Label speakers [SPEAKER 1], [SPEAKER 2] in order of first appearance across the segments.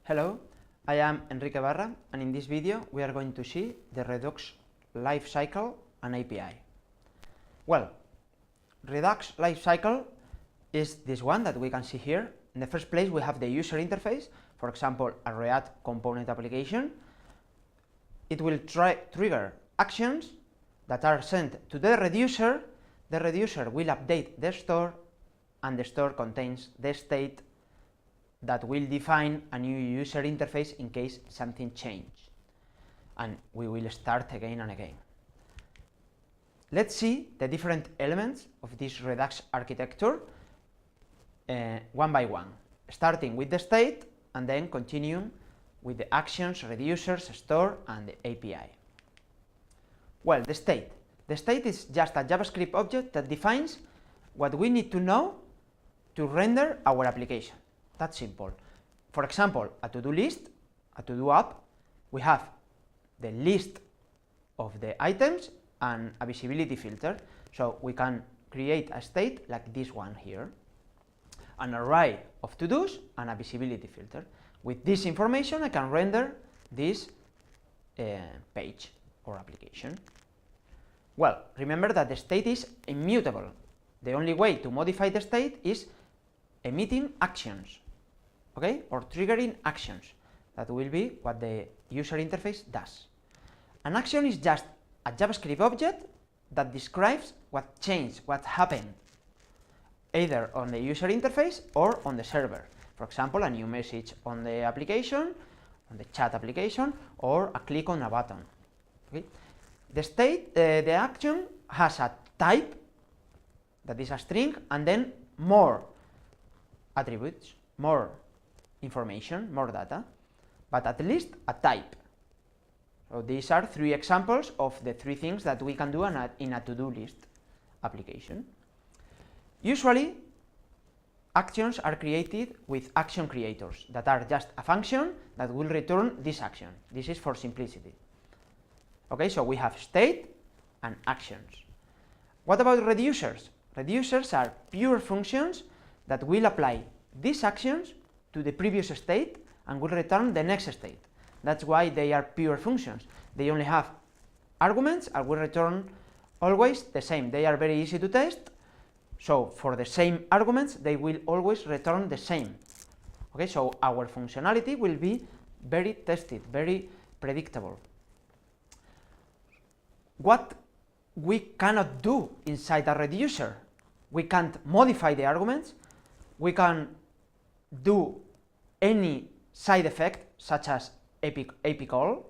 [SPEAKER 1] Hello, I am Enrique Barra, and in this video we are going to see the Redux lifecycle and API. Well, Redux lifecycle is this one that we can see here. In the first place we have the user interface, for example a React component application. It will trigger actions that are sent to the reducer. The reducer will update the store, and the store contains the state that will define a new user interface in case something changes. And we will start again and again. Let's see the different elements of this Redux architecture one by one, starting with the state and then continuing with the actions, reducers, store, and the API. Well, the state. The state is just a JavaScript object that defines what we need to know to render our application. That's simple. For example, a to-do list, a to-do app, we have the list of the items and a visibility filter. So we can create a state like this one here, an array of to-dos and a visibility filter. With this information I can render this page or application. Well, remember that the state is immutable. The only way to modify the state is emitting actions, okay, or triggering actions. That will be what the user interface does. An action is just a JavaScript object that describes what changed, what happened, either on the user interface or on the server. For example, a new message on the application, on the chat application, or a click on a button. Okay? The action has a type that is a string, and then more attributes, more information, more data, but at least a type. So these are three examples of the three things that we can do in a to-do list application. Usually, actions are created with action creators that are just a function that will return this action. This is for simplicity. Okay, so we have state and actions. What about reducers? Reducers are pure functions that will apply these actions to the previous state and will return the next state. That's why they are pure functions. They only have arguments and will return always the same. They are very easy to test, so for the same arguments they will always return the same. Okay, so our functionality will be very tested, very predictable. What we cannot do inside a reducer, we can't modify the arguments, we can do any side effect such as AP call.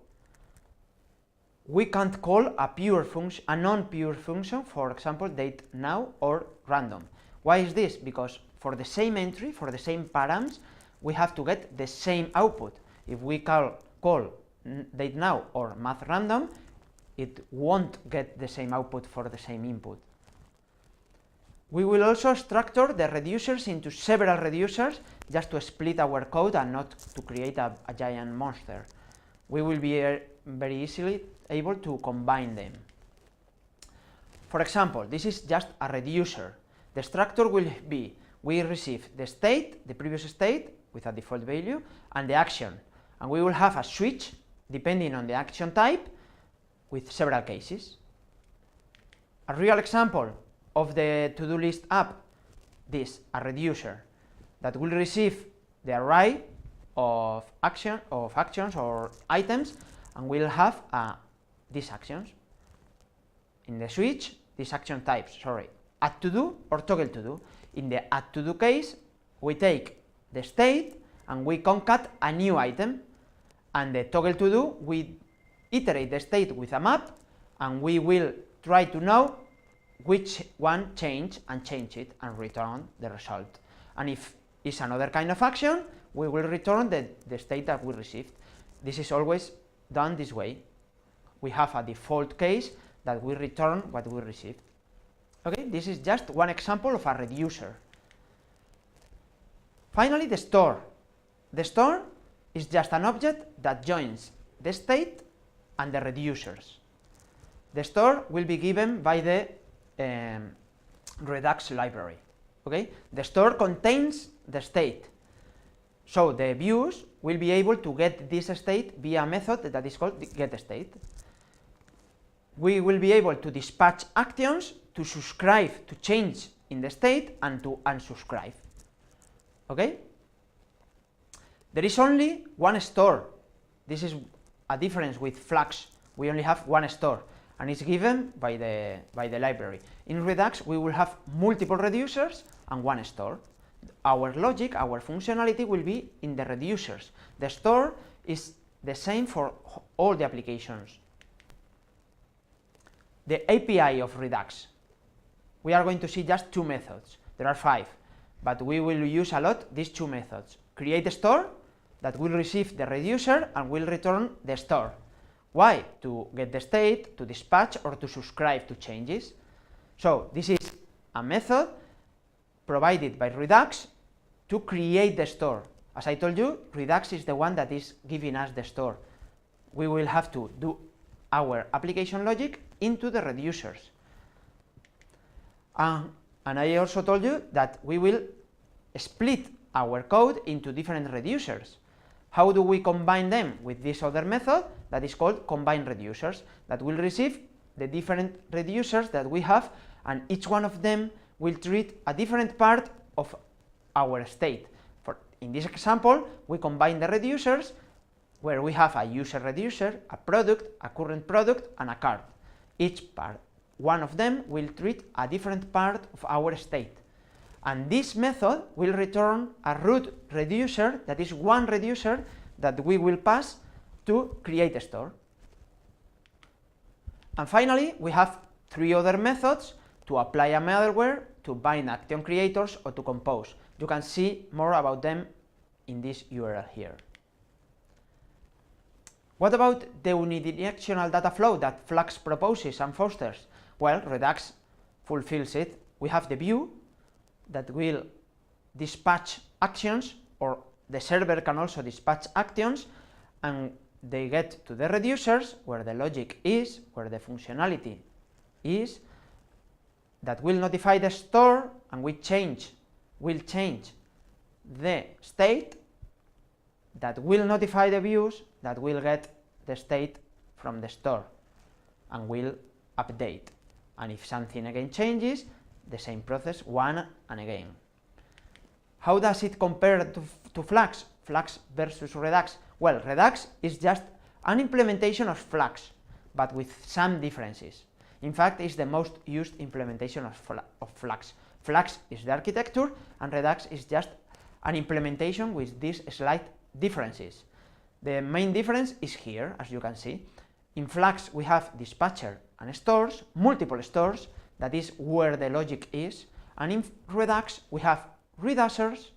[SPEAKER 1] We can't call a non-pure function, for example date now or random. Why is this? Because for the same entry, for the same params, we have to get the same output. If we call date now or math random, it won't get the same output for the same input. We will also structure the reducers into several reducers just to split our code and not to create a giant monster. We will be very easily able to combine them. For example, this is just a reducer. The structure will be, we receive the state, the previous state with a default value, and the action. And we will have a switch depending on the action type with several cases. A real example of the to-do list app, a reducer that will receive the array of actions or items, and will have these actions. In the switch, these action types, add to do or toggle to do. In the add to do case, we take the state and we concat a new item, and the toggle to do, we iterate the state with a map, and we will try to know which one changed and change it and return the result. And if it's another kind of action, we will return the state that we received. This is always done this way. We have a default case that we return what we received. Okay, this is just one example of a reducer. Finally, the store. The store is just an object that joins the state and the reducers. The store will be given by the Redux library. Okay, the store contains the state. So the views will be able to get this state via a method that is called getState. We will be able to dispatch actions to subscribe to change in the state and to unsubscribe. Okay? There is only one store. This is a difference with Flux. We only have one store, and it's given by the library. In Redux, we will have multiple reducers and one store. Our logic, our functionality will be in the reducers. The store is the same for all the applications. The API of Redux. We are going to see just two methods. There are 5, but we will use a lot these two methods. Create a store that will receive the reducer and will return the store. Why? To get the state, to dispatch, or to subscribe to changes. So this is a method provided by Redux to create the store. As I told you, Redux is the one that is giving us the store. We will have to do our application logic into the reducers. And I also told you that we will split our code into different reducers. How do we combine them? With this other method that is called combine reducers, that will receive the different reducers that we have, and each one of them will treat a different part of our state. In this example, we combine the reducers where we have a user reducer, a product, a current product, and a card. Each part, one of them will treat a different part of our state. And this method will return a root reducer, that is one reducer that we will pass to create a store. And finally, we have 3 other methods to apply a malware, to bind action creators, or to compose. You can see more about them in this URL here. What about the unidirectional data flow that Flux proposes and fosters? Well, Redux fulfills it. We have the view that will dispatch actions, or the server can also dispatch actions, and they get to the reducers where the logic is, where the functionality is, that will notify the store, and will change the state, that will notify the views, that will get the state from the store and will update. And if something again changes, the same process one and again. How does it compare to Flux? Flux versus Redux? Well, Redux is just an implementation of Flux, but with some differences. In fact, it's the most used implementation of Flux. Flux is the architecture, and Redux is just an implementation with these slight differences. The main difference is here, as you can see. In Flux, we have dispatcher and stores, multiple stores, that is where the logic is, and in Redux, we have reducers,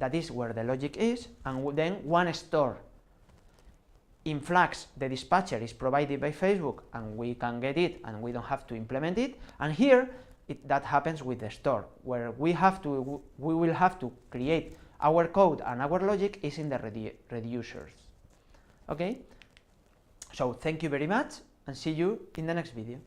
[SPEAKER 1] that is where the logic is, and then one store. In Flux, the dispatcher is provided by Facebook, and we can get it, and we don't have to implement it. And here, that happens with the store, where we will have to create our code, and our logic is in the reducers. Okay? So thank you very much, and see you in the next video.